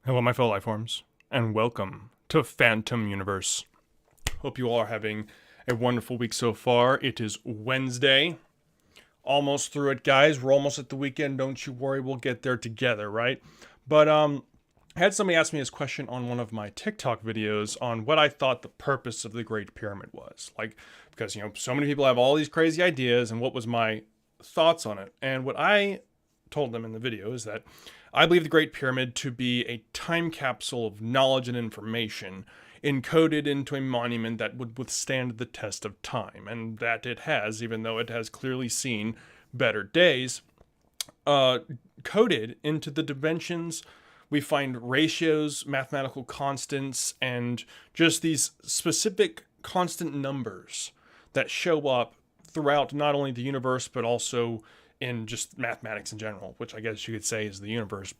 Hello, my fellow lifeforms, and welcome to Phantom Universe. Hope you all are having a wonderful week so far. It is Wednesday. Almost through it, guys. We're almost at the weekend. Don't you worry, we'll get there together, right? But I had somebody ask me this question on one of my TikTok videos on what I thought the purpose of the Great Pyramid was. Like, because, so many people have all these crazy ideas, and what was my thoughts on it. And what I told them in the video is that I believe the Great Pyramid to be a time capsule of knowledge and information encoded into a monument that would withstand the test of time, and that it has, even though it has clearly seen better days. Coded into the dimensions, we find ratios, mathematical constants, and just these specific constant numbers that show up throughout not only the universe, but also in just mathematics in general, which I guess you could say is the universe.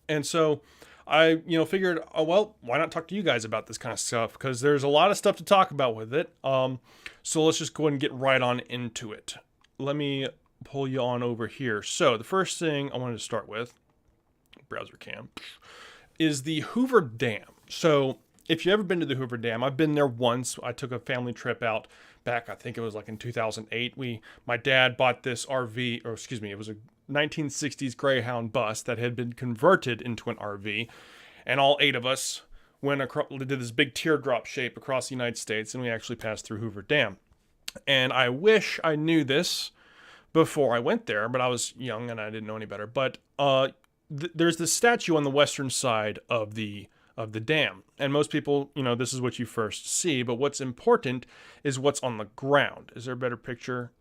And so I, figured, oh, well, why not talk to you guys about this kind of stuff? Because there's a lot of stuff to talk about with it. So let's just go ahead and get right on into it. Let me pull you on over here. So the first thing I wanted to start with, browser cam, is the Hoover Dam. So if you've ever been to the Hoover Dam, I've been there once. I took a family trip out back, I think it was like in 2008. My dad bought this RV, or excuse me, it was a 1960s Greyhound bus that had been converted into an RV, and all 8 of us went across, did this big teardrop shape across the United States, and we actually passed through Hoover Dam. And I wish I knew this before I went there, but I was young and I didn't know any better. But there's this statue on the western side of the dam, and most people, this is what you first see, but what's important is what's on the ground. Is there a better picture?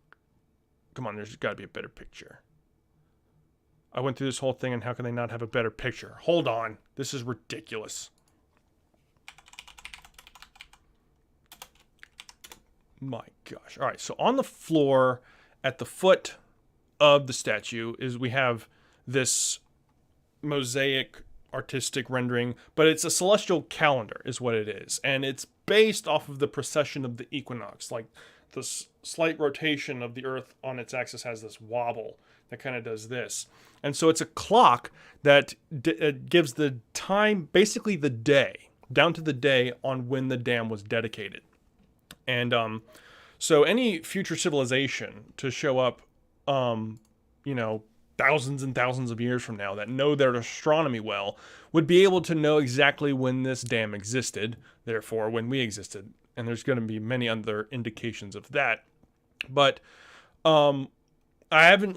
Come on, there's got to be a better picture. I went through this whole thing, and how can they not have a better picture? Hold on, this is ridiculous. My gosh. All right, so on the floor at the foot of the statue we have this mosaic artistic rendering, but it's a celestial calendar is what it is, and it's based off of the precession of the equinox. Like, the slight rotation of the earth on its axis has this wobble that kind of does this, and so it's a clock that gives the time, basically the day, down to the day on when the dam was dedicated. And so any future civilization to show up, thousands and thousands of years from now that know their astronomy well would be able to know exactly when this dam existed, therefore when we existed. And there's going to be many other indications of that. But I haven't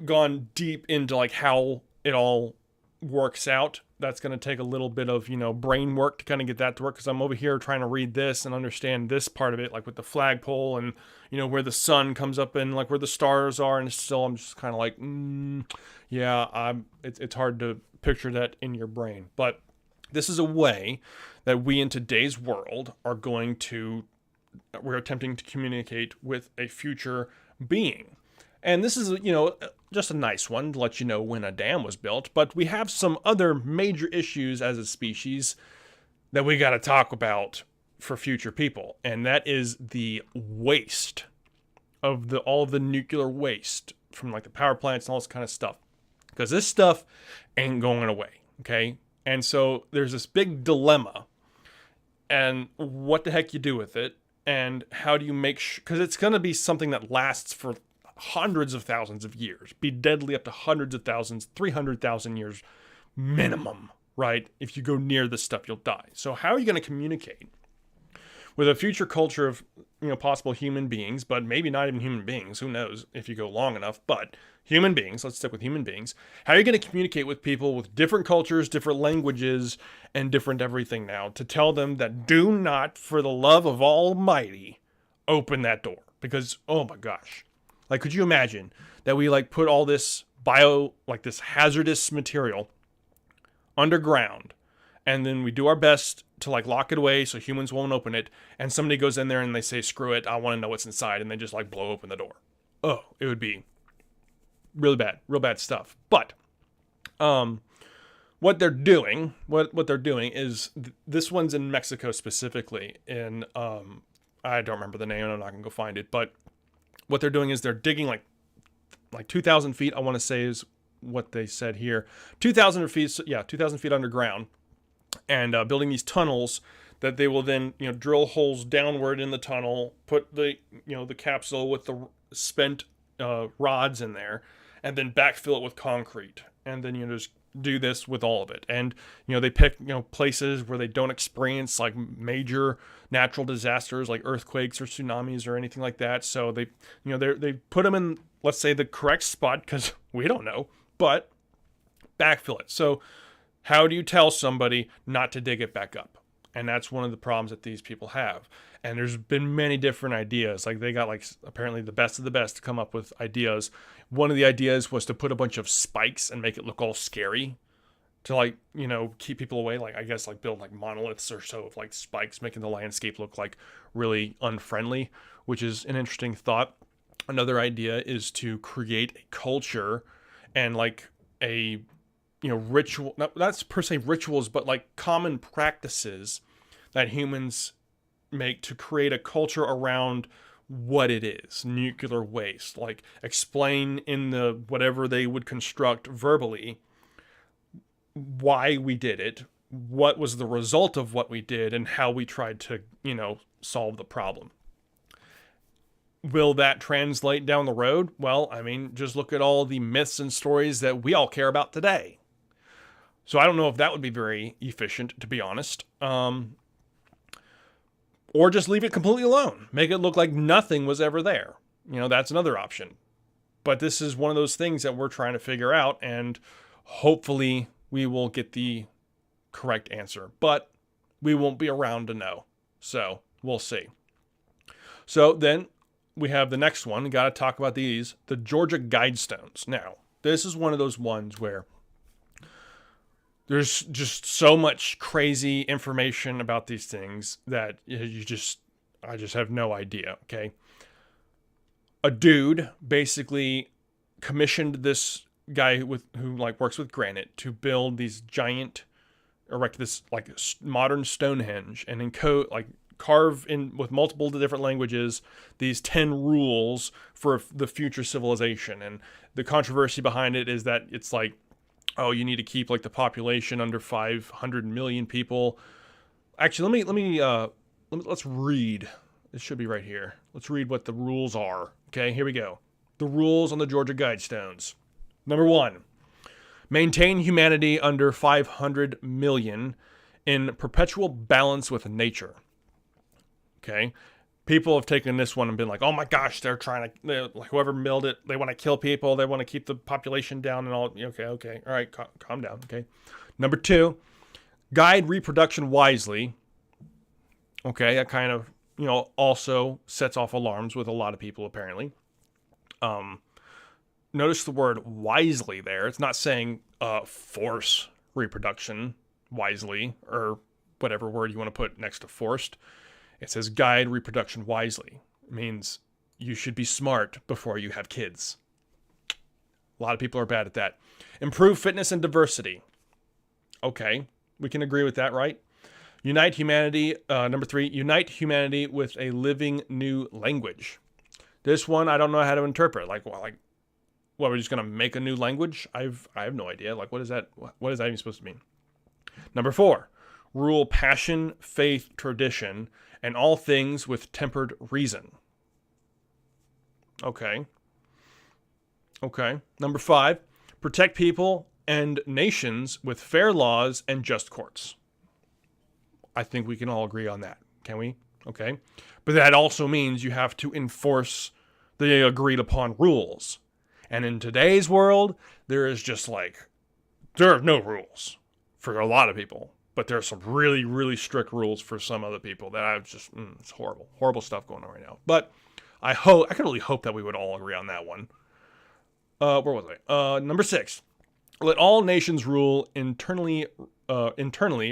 gone deep into how it all works out. That's going to take a little bit of, brain work to kind of get that to work, because I'm over here trying to read this and understand this part of it, like with the flagpole and, where the sun comes up and where the stars are. And still, I'm just kind of it's hard to picture that in your brain. But this is a way that we in today's world we're attempting to communicate with a future being. And this is, just a nice one to let you know when a dam was built. But we have some other major issues as a species that we got to talk about for future people. And that is the waste of all of the nuclear waste from the power plants and all this kind of stuff. Because this stuff ain't going away, okay? And so there's this big dilemma. And what the heck you do with it? And how do you make sure? Because it's going to be something that lasts for hundreds of thousands of years, be deadly up to hundreds of thousands, 300,000 years minimum, right? If you go near this stuff, you'll die. So how are you going to communicate with a future culture of, possible human beings, but maybe not even human beings, who knows if you go long enough, but human beings, let's stick with human beings. How are you going to communicate with people with different cultures, different languages, and different everything now to tell them that do not, for the love of Almighty, open that door? Because, oh my gosh. Could you imagine that we put all this this hazardous material underground, and then we do our best to lock it away so humans won't open it, and somebody goes in there and they say, screw it, I want to know what's inside, and they just blow open the door. Oh, it would be really bad, real bad stuff. But what they're doing is this one's in Mexico specifically, in I don't remember the name, I'm not gonna go find it, but what they're doing is they're digging like 2,000 feet, I want to say is what they said here. 2,000 feet, yeah, 2,000 feet underground, and building these tunnels that they will then, drill holes downward in the tunnel, put the, the capsule with the spent rods in there, and then backfill it with concrete. And then, just do this with all of it. And, they pick, places where they don't experience like major natural disasters like earthquakes or tsunamis or anything like that. So they, they put them in, let's say, the correct spot, because we don't know, but backfill it. So how do you tell somebody not to dig it back up? And that's one of the problems that these people have. And there's been many different ideas. Like they got like apparently the best of the best to come up with ideas. One of the ideas was to put a bunch of spikes and make it look all scary to like, keep people away. Like I guess like build like monoliths or so of like spikes, making the landscape look like really unfriendly, which is an interesting thought. Another idea is to create a culture and like a ritual, not per se rituals, but like common practices that humans make to create a culture around what it is, nuclear waste. Like explain in the whatever they would construct verbally why we did it, what was the result of what we did, and how we tried to, solve the problem. Will that translate down the road? Well, I mean, just look at all the myths and stories that we all care about today. So I don't know if that would be very efficient, to be honest. Or just leave it completely alone. Make it look like nothing was ever there. That's another option. But this is one of those things that we're trying to figure out, and hopefully we will get the correct answer. But we won't be around to know. So we'll see. So then we have the next one. Got to talk about these. The Georgia Guidestones. Now, this is one of those ones where there's just so much crazy information about these things that I just have no idea, okay? A dude basically commissioned this guy who works with granite to build these erect this like modern Stonehenge and carve in with multiple different languages these 10 rules for the future civilization. And the controversy behind it is that it's like, oh, you need to keep like the population under 500 million people. Actually, let's read. It should be right here. Let's read what the rules are. Okay, here we go. The rules on the Georgia Guidestones. Number 1, maintain humanity under 500 million in perpetual balance with nature. Okay. People have taken this one and been like, oh my gosh, they're like whoever milled it, they want to kill people. They want to keep the population down and all. Okay. All right. Calm down. Okay. Number 2, guide reproduction wisely. Okay. That kind of, also sets off alarms with a lot of people apparently. Notice the word wisely there. It's not saying, force reproduction wisely or whatever word you want to put next to forced. It says guide reproduction wisely. It means you should be smart before you have kids. A lot of people are bad at that. Improve fitness and diversity. Okay, we can agree with that, right? Unite humanity. Number 3, unite humanity with a living new language. This one, I don't know how to interpret. What, we're just going to make a new language? I have no idea. Like, what is that? What is that even supposed to mean? Number 4, rule passion, faith, tradition, and all things with tempered reason. Okay. Number 5, protect people and nations with fair laws and just courts. I think we can all agree on that, can we? Okay. But that also means you have to enforce the agreed upon rules. And in today's world, there are no rules for a lot of people. But there are some really, really strict rules for some other people that it's horrible. Horrible stuff going on right now. But I can really hope that we would all agree on that one. Where was I? Number 6, let all nations rule internally,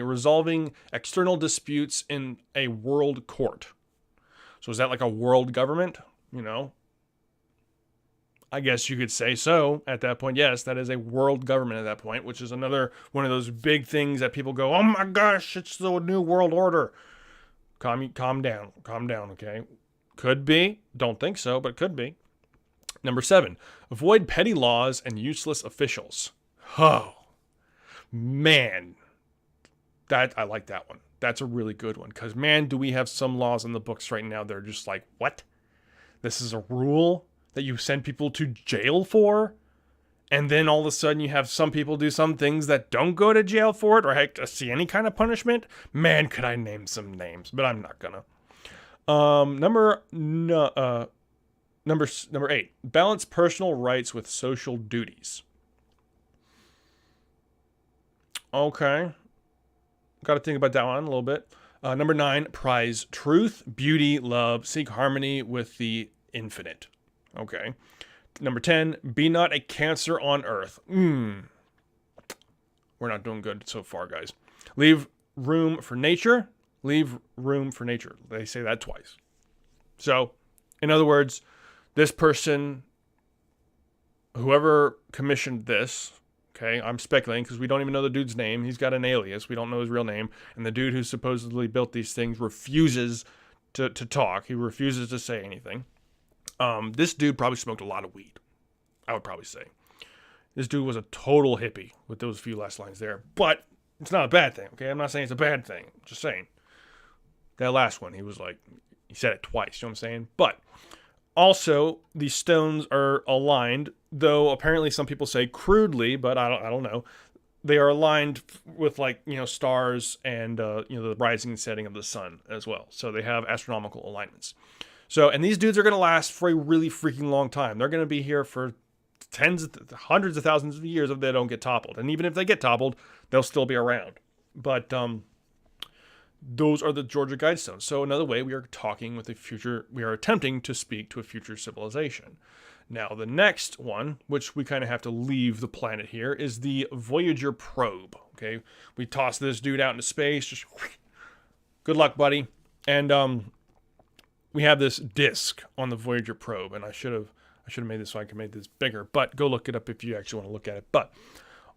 resolving external disputes in a world court. So is that like a world government? I guess you could say so at that point. Yes, that is a world government at that point, which is another one of those big things that people go, oh my gosh, it's the new world order. Calm down, okay? Could be. Don't think so, but could be. Number 7, avoid petty laws and useless officials. Oh, man. I like that one. That's a really good one. Because, man, do we have some laws in the books right now that are just like, what? This is a rule that you send people to jail for? And then all of a sudden you have some people do some things that don't go to jail for it or heck, see any kind of punishment? Man, could I name some names, but I'm not gonna. Number 8, balance personal rights with social duties. Okay. Got to think about that one a little bit. Number 9, prize truth, beauty, love, seek harmony with the infinite. Okay. Number 10, be not a cancer on earth. We're not doing good so far, guys. Leave room for nature. Leave room for nature. They say that twice. So, in other words, this person, whoever commissioned this, okay, I'm speculating because we don't even know the dude's name. He's got an alias. We don't know his real name. And the dude who supposedly built these things refuses to talk. He refuses to say anything. This dude probably smoked a lot of weed, I would probably say. This dude was a total hippie with those few last lines there. But it's not a bad thing, okay? I'm not saying it's a bad thing. I'm just saying. That last one, he was like, he said it twice, you know what I'm saying? But also, the stones are aligned, though apparently some people say crudely, but I don't know. They are aligned with, like, you know, stars and, the rising and setting of the sun as well. So they have astronomical alignments. So, and these dudes are going to last for a really freaking long time. They're going to be here for hundreds of thousands of years if they don't get toppled. And even if they get toppled, they'll still be around. But those are the Georgia Guidestones. So another way we are attempting to speak to a future civilization. Now, the next one, which we kind of have to leave the planet here, is the Voyager probe. Okay, we toss this dude out into space. Just good luck, buddy. And we have this disc on the Voyager probe, and I should have made this so I can make this bigger, but go look it up if you actually want to look at it. But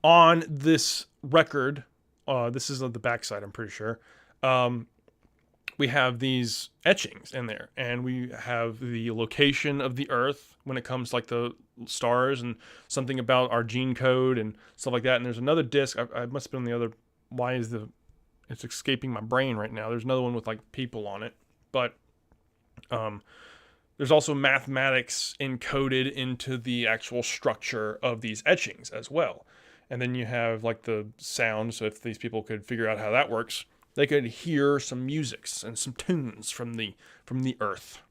on this record, this is on the backside, I'm pretty sure, we have these etchings in there, and we have the location of the Earth when it comes to, like, the stars and something about our gene code and stuff like that. And there's another disc. I must have been on the other. It's escaping my brain right now. There's another one with, like, people on it, but there's also mathematics encoded into the actual structure of these etchings as well. And then you have, like, the sound. So if these people could figure out how that works, they could hear some musics and some tunes from the Earth.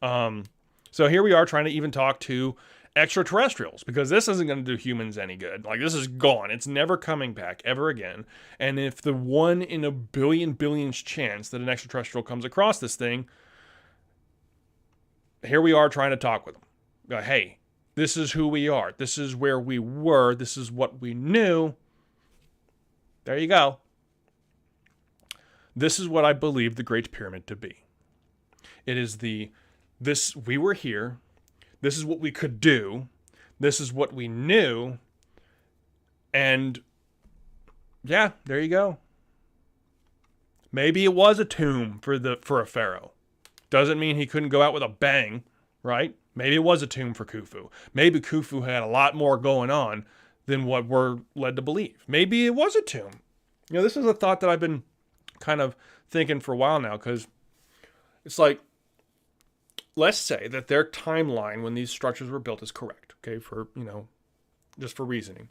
So here we are trying to even talk to extraterrestrials, because this isn't going to do humans any good. Like, this is gone. It's never coming back ever again. And if the 1 in a billion's chance that an extraterrestrial comes across this thing, here we are trying to talk with them. Go, hey, this is who we are. This is where we were. This is what we knew. There you go. This is what I believe the Great Pyramid to be. It is we were here. This is what we could do. This is what we knew. And yeah, there you go. Maybe it was a tomb for a pharaoh. Doesn't mean he couldn't go out with a bang, right? Maybe it was a tomb for Khufu. Maybe Khufu had a lot more going on than what we're led to believe. Maybe it was a tomb. You know, this is a thought that I've been kind of thinking for a while now, because it's like, let's say that their timeline when these structures were built is correct, okay, for, just for reasoning.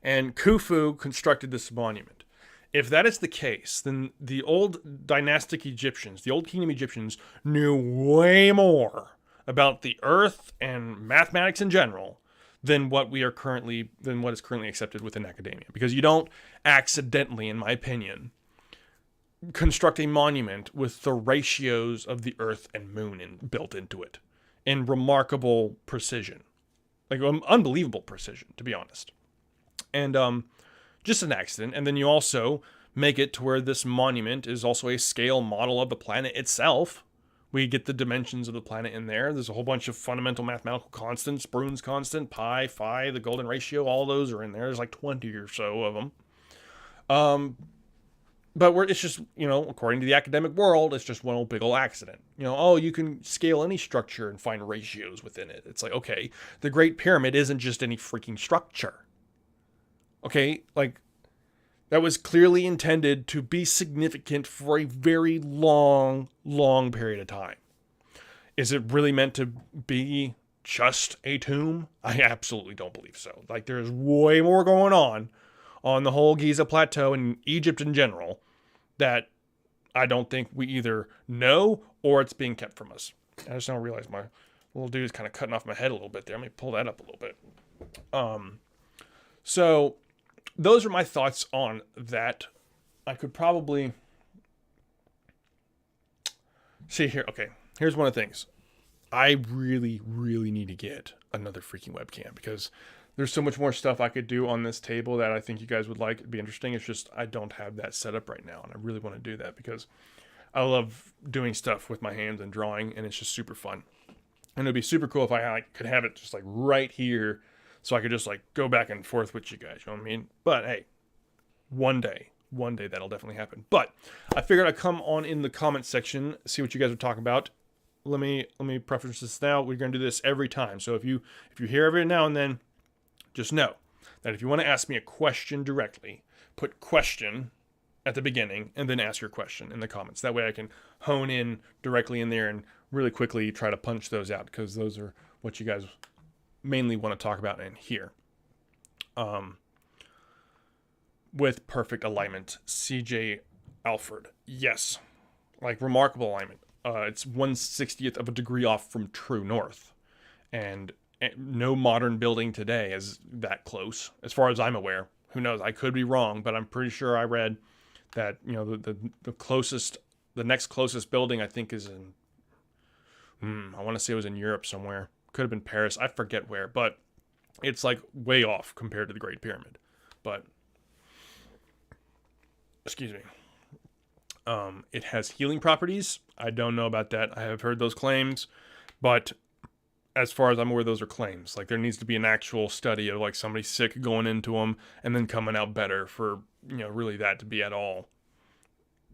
And Khufu constructed this monument. If that is the case, then the old dynastic Egyptians, the old kingdom Egyptians, knew way more about the earth and mathematics in general than what is currently accepted within academia. Because you don't accidentally, in my opinion, construct a monument with the ratios of the earth and moon built into it in remarkable precision, like unbelievable precision, to be honest. And just an accident. And then you also make it to where this monument is also a scale model of the planet itself. We get the dimensions of the planet in there. There's a whole bunch of fundamental mathematical constants, Brune's constant, pi, phi, the golden ratio, all those are in there. There's like 20 or so of them. But it's just, according to the academic world, it's just one old big old accident. Oh, you can scale any structure and find ratios within it. It's like, okay, the Great Pyramid isn't just any freaking structure. Okay, like, that was clearly intended to be significant for a very long, long period of time. Is it really meant to be just a tomb? I absolutely don't believe so. Like, there's way more going on the whole Giza Plateau and Egypt in general that I don't think we either know or it's being kept from us. I just don't realize my little dude is kind of cutting off my head a little bit there. Let me pull that up a little bit. So those are my thoughts on that. I could probably see here. Okay, here's one of the things. I really, really need to get another freaking webcam because there's so much more stuff I could do on this table that I think you guys would like. It'd be interesting. It's just I don't have that set up right now, and I really want to do that because I love doing stuff with my hands and drawing, and it's just super fun. And it'd be super cool if I could have it just like right here, so I could just like go back and forth with you guys. You know what I mean? But hey, one day that'll definitely happen. But I figured I'd come on in the comment section, see what you guys are talking about. Let me preface this now. We're going to do this every time. So if you hear every now and then, just know that if you want to ask me a question directly, put question at the beginning and then ask your question in the comments. That way I can hone in directly in there and really quickly try to punch those out because those are what you guys mainly want to talk about in here. With perfect alignment, CJ Alford. Yes. Like remarkable alignment. It's 1/60th of a degree off from true north. And no modern building today is that close, as far as I'm aware. Who knows? I could be wrong, but I'm pretty sure I read that, the closest, the next closest building I think is in, I want to say it was in Europe somewhere. Could have been Paris. I forget where, but it's like way off compared to the Great Pyramid. But, excuse me. It has healing properties. I don't know about that. I have heard those claims, but as far as I'm aware, those are claims. Like there needs to be an actual study of like somebody sick going into them and then coming out better for, really that to be at all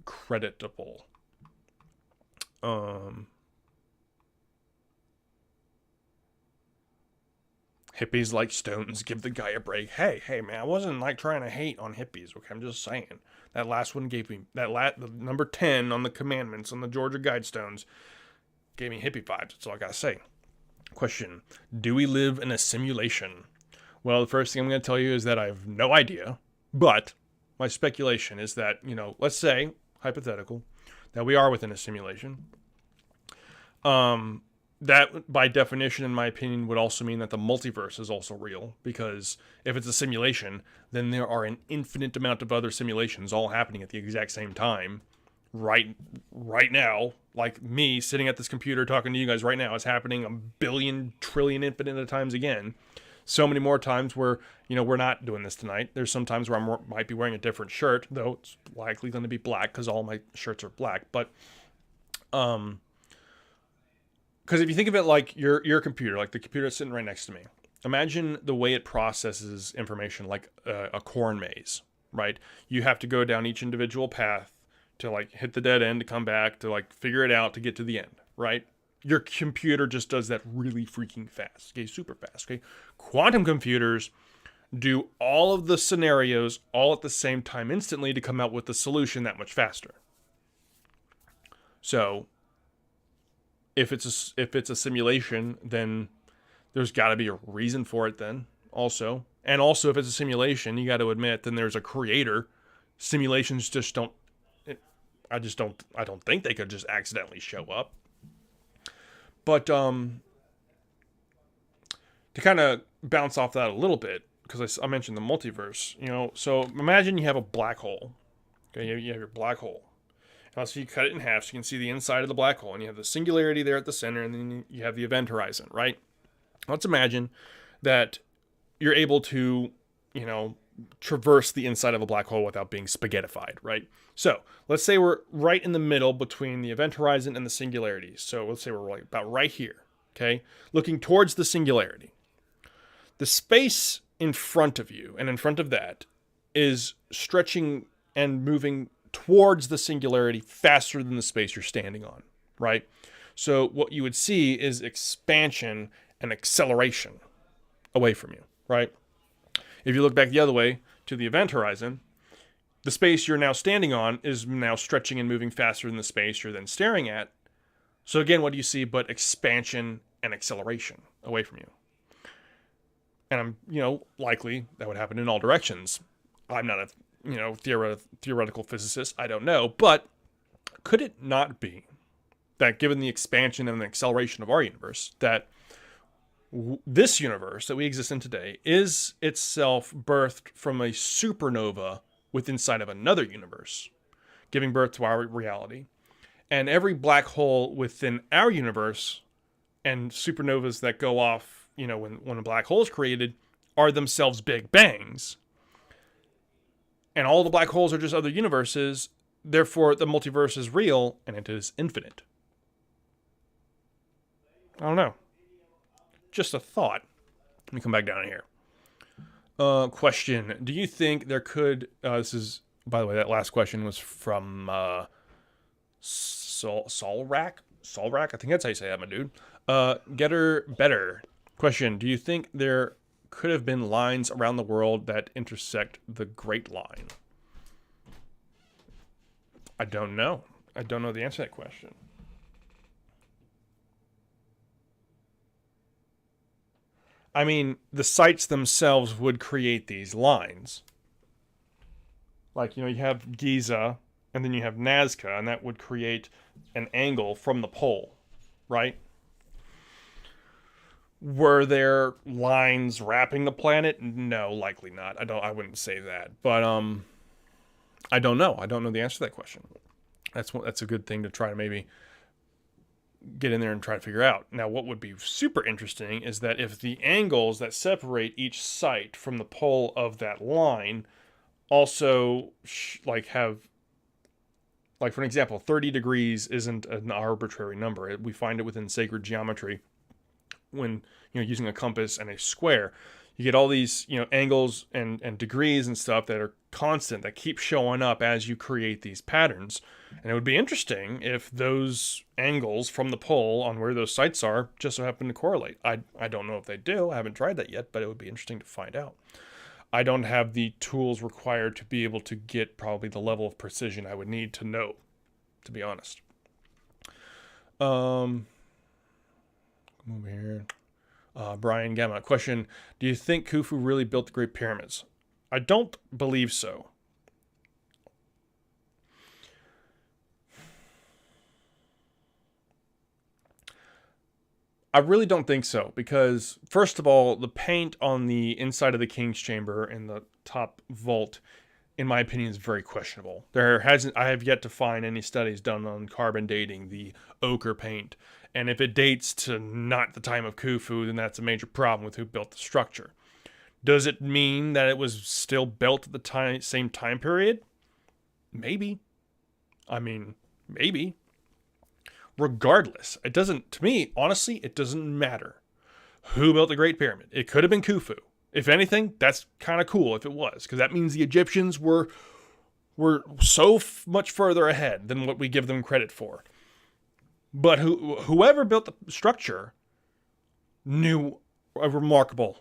creditable. Hippies like stones. Give the guy a break. Hey, man, I wasn't like trying to hate on hippies. Okay, I'm just saying. That last one gave me the number 10 on the commandments on the Georgia Guidestones gave me hippie vibes. That's all I gotta say. Question: do we live in a simulation? Well, the first thing I'm going to tell you is that I have no idea, but my speculation is that, let's say, hypothetical, that we are within a simulation. That, by definition, in my opinion, would also mean that the multiverse is also real, because if it's a simulation, then there are an infinite amount of other simulations all happening at the exact same time, right now. Like me sitting at this computer talking to you guys right now is happening a billion, trillion, infinite times again. So many more times where, we're not doing this tonight. There's some times where I might be wearing a different shirt, though it's likely going to be black because all my shirts are black. But, because if you think of it like your computer, like the computer that's sitting right next to me, imagine the way it processes information like a corn maze, right? You have to go down each individual path to like hit the dead end to come back to like figure it out to get to the end, right? Your computer just does that really freaking fast, okay? Super fast, okay? Quantum computers do all of the scenarios all at the same time instantly to come out with the solution that much faster. So if it's a simulation, then there's got to be a reason for it then also. And also if it's a simulation, you got to admit then there's a creator. Simulations just don't, I don't think they could just accidentally show up. But to kind of bounce off that a little bit, because I mentioned the multiverse, so imagine you have a black hole. Okay, you have your black hole. So you cut it in half so you can see the inside of the black hole, and you have the singularity there at the center, and then you have the event horizon, right? Let's imagine that you're able to, traverse the inside of a black hole without being spaghettified, right? So let's say we're right in the middle between the event horizon and the singularity. So let's say we're about right here, okay? Looking towards the singularity. The space in front of you and in front of that is stretching and moving towards the singularity faster than the space you're standing on, right? So what you would see is expansion and acceleration away from you, right? If you look back the other way to the event horizon, the space you're now standing on is now stretching and moving faster than the space you're then staring at. So again, what do you see but expansion and acceleration away from you? And I'm, likely that would happen in all directions. I'm not a, theoretical physicist. I don't know. But could it not be that given the expansion and the acceleration of our universe, that this universe that we exist in today is itself birthed from a supernova within inside of another universe, giving birth to our reality? And every black hole within our universe and supernovas that go off, when a black hole is created, are themselves big bangs. And all the black holes are just other universes. Therefore, the multiverse is real and it is infinite. I don't know. Just a thought. Let me come back down here. Question. Do you think there could... this is, by the way, that last question was from Solrak? Solrak? I think that's how you say that, my dude. Getter Better. Question. Do you think there could have been lines around the world that intersect the Great Line? I don't know. I don't know the answer to that question. I mean, the sites themselves would create these lines. Like, you have Giza, and then you have Nazca, and that would create an angle from the pole, right? Were there lines wrapping the planet? No, likely not. I wouldn't say that. But I don't know. I don't know the answer to that question. That's a good thing to try to maybe get in there and try to figure out. Now, what would be super interesting is that if the angles that separate each site from the pole of that line also have, like, for an example, 30 degrees isn't an arbitrary number. We find it within sacred geometry when using a compass and a square. You get all these angles and degrees and stuff that are constant, that keep showing up as you create these patterns. And it would be interesting if those angles from the pole on where those sites are just so happen to correlate. I don't know if they do. I haven't tried that yet, but it would be interesting to find out. I don't have the tools required to be able to get probably the level of precision I would need to know, to be honest. Come over here. Brian Gamma. Question. Do you think Khufu really built the Great Pyramids? I don't believe so. I really don't think so, because first of all, the paint on the inside of the King's Chamber in the top vault, in my opinion, is very questionable. I have yet to find any studies done on carbon dating the ochre paint. And if it dates to not the time of Khufu, then that's a major problem with who built the structure. Does it mean that it was still built at the same time period? Maybe. I mean, maybe. Regardless, it doesn't, to me, honestly, it doesn't matter who built the Great Pyramid. It could have been Khufu. If anything, that's kind of cool if it was, because that means the Egyptians were so much further ahead than what we give them credit for. But whoever built the structure knew remarkable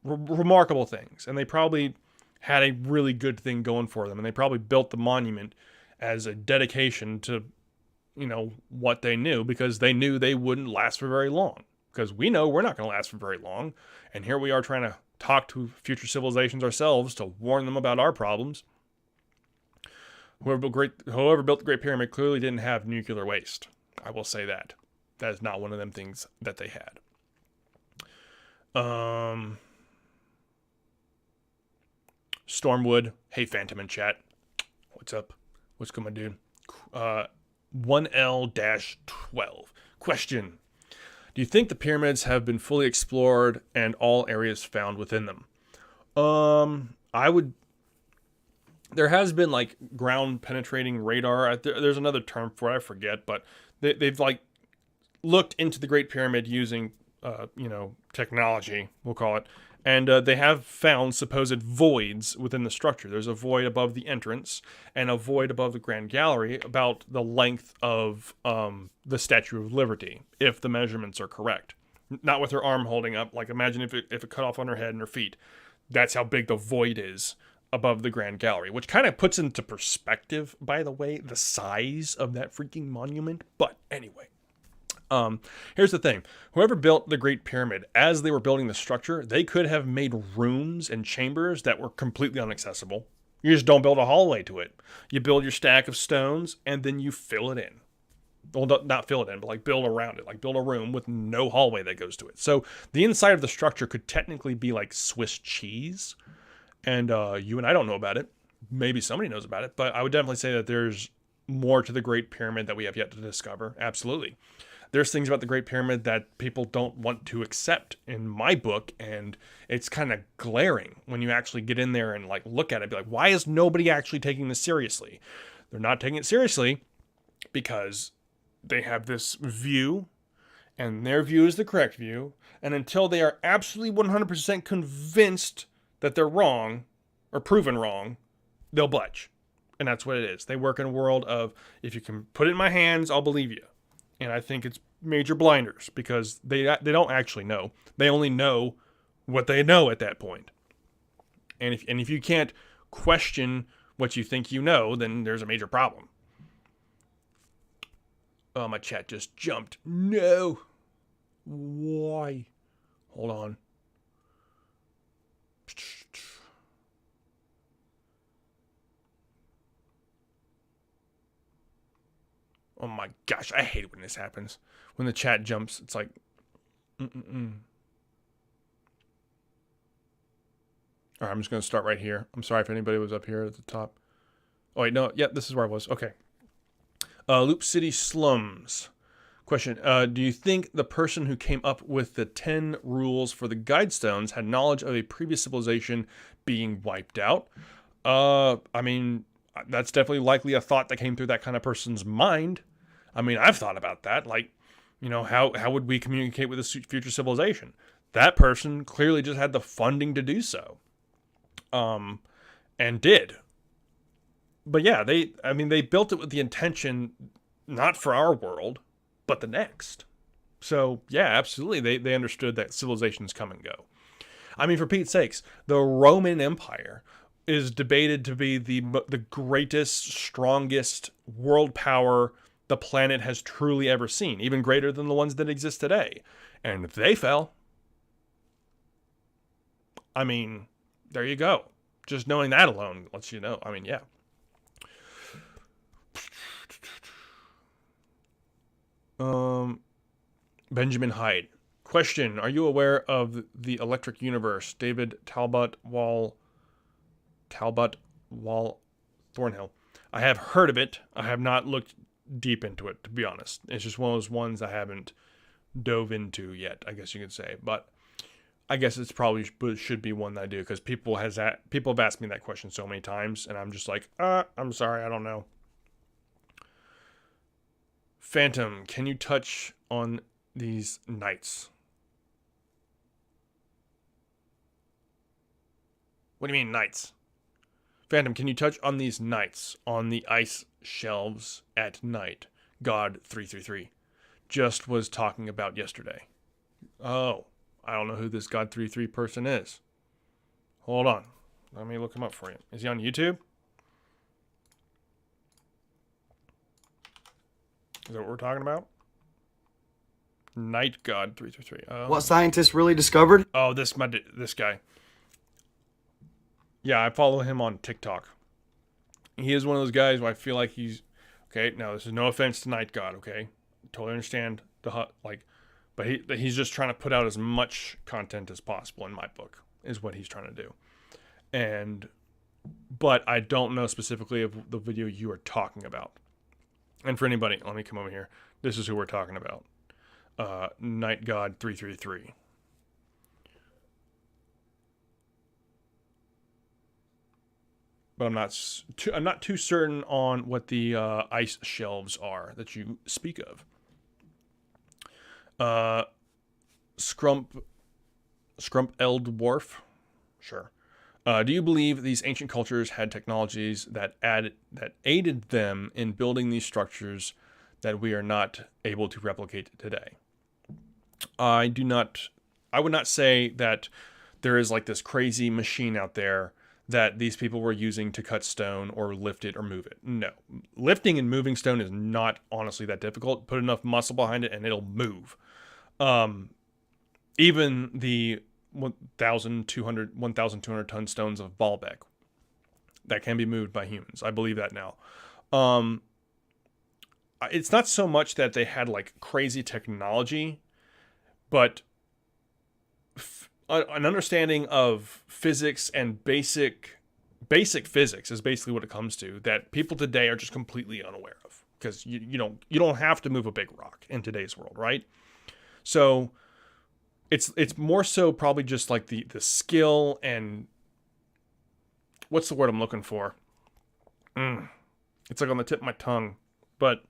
things, and they probably had a really good thing going for them, and they probably built the monument as a dedication to what they knew, because they knew they wouldn't last for very long. Because we know we're not going to last for very long. And here we are trying to talk to future civilizations ourselves to warn them about our problems. Whoever built the Great Pyramid clearly didn't have nuclear waste. I will say that. That is not one of them things that they had. Stormwood. Hey, Phantom in chat. What's up? What's going on, dude? 1L-12. Question. Do you think the pyramids have been fully explored and all areas found within them? There has been like ground penetrating radar. There's another term for it, I forget, but they've like looked into the Great Pyramid using, technology, we'll call it, And they have found supposed voids within the structure. There's a void above the entrance and a void above the Grand Gallery about the length of the Statue of Liberty, if the measurements are correct. Not with her arm holding up. Like, imagine if it cut off on her head and her feet. That's how big the void is above the Grand Gallery, which kind of puts into perspective, by the way, the size of that freaking monument. But anyway. Here's the thing. Whoever built the Great Pyramid, as they were building the structure, they could have made rooms and chambers that were completely inaccessible. You just don't build a hallway to it. You build your stack of stones, and then you fill it in. Well, not fill it in, but like build around it. Like build a room with no hallway that goes to it. So the inside of the structure could technically be like Swiss cheese. And you and I don't know about it. Maybe somebody knows about it. But I would definitely say that there's more to the Great Pyramid that we have yet to discover. Absolutely. There's things about the Great Pyramid that people don't want to accept in my book, and it's kind of glaring when you actually get in there and like look at it. Be like, why is nobody actually taking this seriously? They're not taking it seriously because they have this view, and their view is the correct view, and until they are absolutely 100% convinced that they're wrong or proven wrong, they'll budge. And that's what it is. They work in a world of, if you can put it in my hands, I'll believe you. And I think it's major blinders because they don't actually know. They only know what they know at that point. And if you can't question what you think you know, then there's a major problem. Oh, my chat just jumped. No. Why? Hold on. Oh my gosh, I hate it when this happens. When the chat jumps, it's like, All right, I'm just going to start right here. I'm sorry if anybody was up here at the top. Oh, wait, no. Yeah, this is where I was. Okay. Loop City Slums. Question. Do you think the person who came up with the 10 rules for the Guidestones had knowledge of a previous civilization being wiped out? I mean, that's definitely likely a thought that came through that kind of person's mind. I mean, I've thought about that. Like, you know, how would we communicate with a future civilization? That person clearly just had the funding to do so. And did. But yeah, they built it with the intention, not for our world, but the next. So yeah, absolutely. They understood that civilizations come and go. I mean, for Pete's sakes, the Roman Empire is debated to be the greatest, strongest world power the planet has truly ever seen, even greater than the ones that exist today. And they fell. I mean, there you go. Just knowing that alone lets you know. I mean, yeah. Benjamin Hyde. Question. Are you aware of the Electric Universe? David Talbot Wall Thornhill. I have heard of it. I have not looked deep into it, to be honest. It's just one of those ones I haven't dove into yet, I guess you could say. But I guess it's probably should be one that I do, because people have asked me that question so many times, and I'm just like, I'm sorry, I don't know. Phantom, can you touch on these knights? What do you mean, knights? Phantom, can you touch on these knights on the ice shelves at night? God 333 just was talking about yesterday. Oh, I don't know who this God 33 person is. Hold on. Let me look him up for you. Is he on YouTube? Is that what we're talking about? Night God 333. What scientists really discovered? Oh, this guy. Yeah, I follow him on TikTok. He is one of those guys where I feel like he's okay. Now, this is no offense to Night God. Okay, totally understand but he's just trying to put out as much content as possible in my book is what he's trying to do. But I don't know specifically of the video you are talking about. And for anybody, let me come over here. This is who we're talking about. Night God 333. But I'm not too certain on what the ice shelves are that you speak of. Scrump Scrump-Eld Wharf. Sure. Do you believe these ancient cultures had technologies that aided them in building these structures that we are not able to replicate today? I do not. I would not say that there is like this crazy machine out there that these people were using to cut stone or lift it or move it. No. Lifting and moving stone is not honestly that difficult. Put enough muscle behind it and it'll move. Even the 1,200 ton stones of Baalbek that can be moved by humans. I believe that now. It's not so much that they had like crazy technology, but an understanding of physics and basic physics is basically what it comes to, that people today are just completely unaware of, because you don't have to move a big rock in today's world, right? So it's more so probably just like the skill and what's the word I'm looking for? It's like on the tip of my tongue. But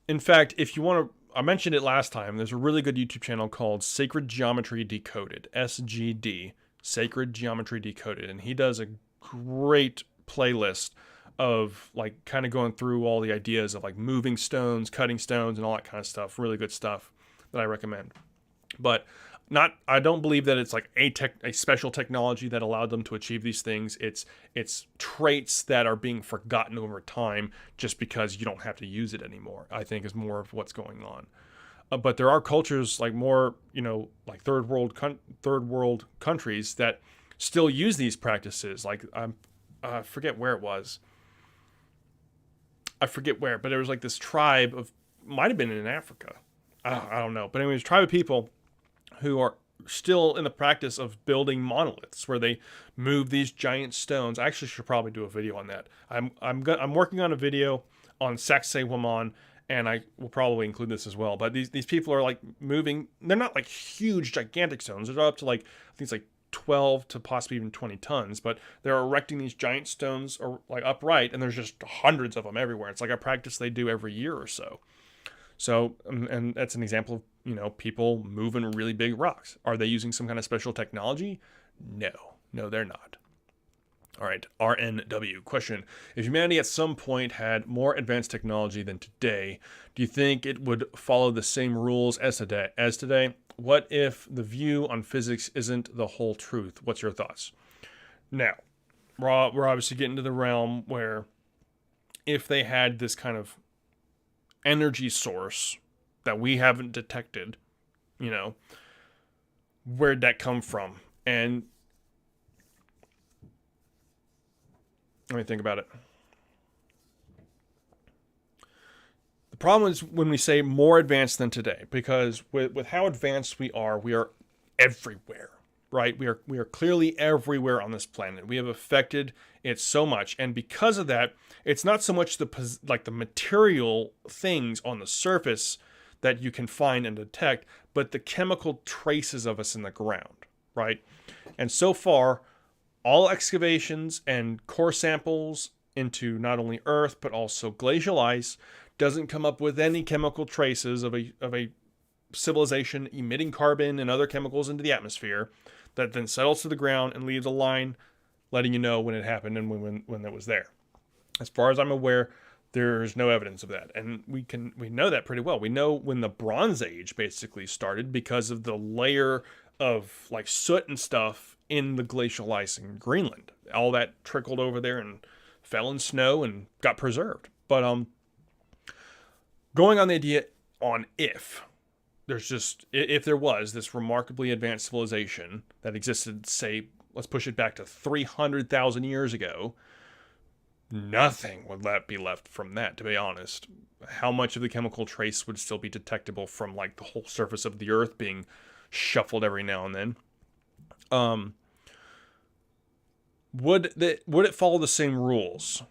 in fact, if you want to, I mentioned it last time, there's a really good YouTube channel called Sacred Geometry Decoded, SGD, Sacred Geometry Decoded. And he does a great playlist of like kind of going through all the ideas of like moving stones, cutting stones, and all that kind of stuff. Really good stuff that I recommend. But I don't believe that it's like a special technology that allowed them to achieve these things. It's traits that are being forgotten over time just because you don't have to use it anymore, I think, is more of what's going on. But there are cultures like more, like third world countries that still use these practices. Like I forget where it was. I forget where, but there was like this tribe of, might have been in Africa. I don't know. But anyways, tribe of people who are still in the practice of building monoliths where they move these giant stones. I actually should probably do a video on that. I'm working on a video on Sacsayhuaman, and I will probably include this as well. But these people are like moving. They're not like huge, gigantic stones. They're up to like, I think it's like 12 to possibly even 20 tons. But they're erecting these giant stones or like upright, and there's just hundreds of them everywhere. It's like a practice they do every year or so. So, and that's an example of, people moving really big rocks. Are they using some kind of special technology? No, they're not. All right, RNW question. If humanity at some point had more advanced technology than today, do you think it would follow the same rules as today? What if the view on physics isn't the whole truth? What's your thoughts? Now, we're obviously getting to the realm where if they had this kind of energy source that we haven't detected, where'd that come from? And let me think about it. The problem is when we say more advanced than today, because with how advanced we are everywhere, right? We are clearly everywhere on this planet. We have affected it so much, and because of that, it's not so much the material things on the surface that you can find and detect, but the chemical traces of us in the ground, right? And so far, all excavations and core samples into not only Earth but also glacial ice doesn't come up with any chemical traces of a civilization emitting carbon and other chemicals into the atmosphere that then settles to the ground and leaves a line letting you know when it happened and when it was there. As far as I'm aware, there's no evidence of that. And we know that pretty well. We know when the Bronze Age basically started because of the layer of like soot and stuff in the glacial ice in Greenland. All that trickled over there and fell in snow and got preserved. But going on the idea on if there was this remarkably advanced civilization that existed, say, let's push it back to 300,000 years ago, nothing would be left from that, to be honest. How much of the chemical trace would still be detectable from like the whole surface of the Earth being shuffled every now and then? Would it follow the same rules?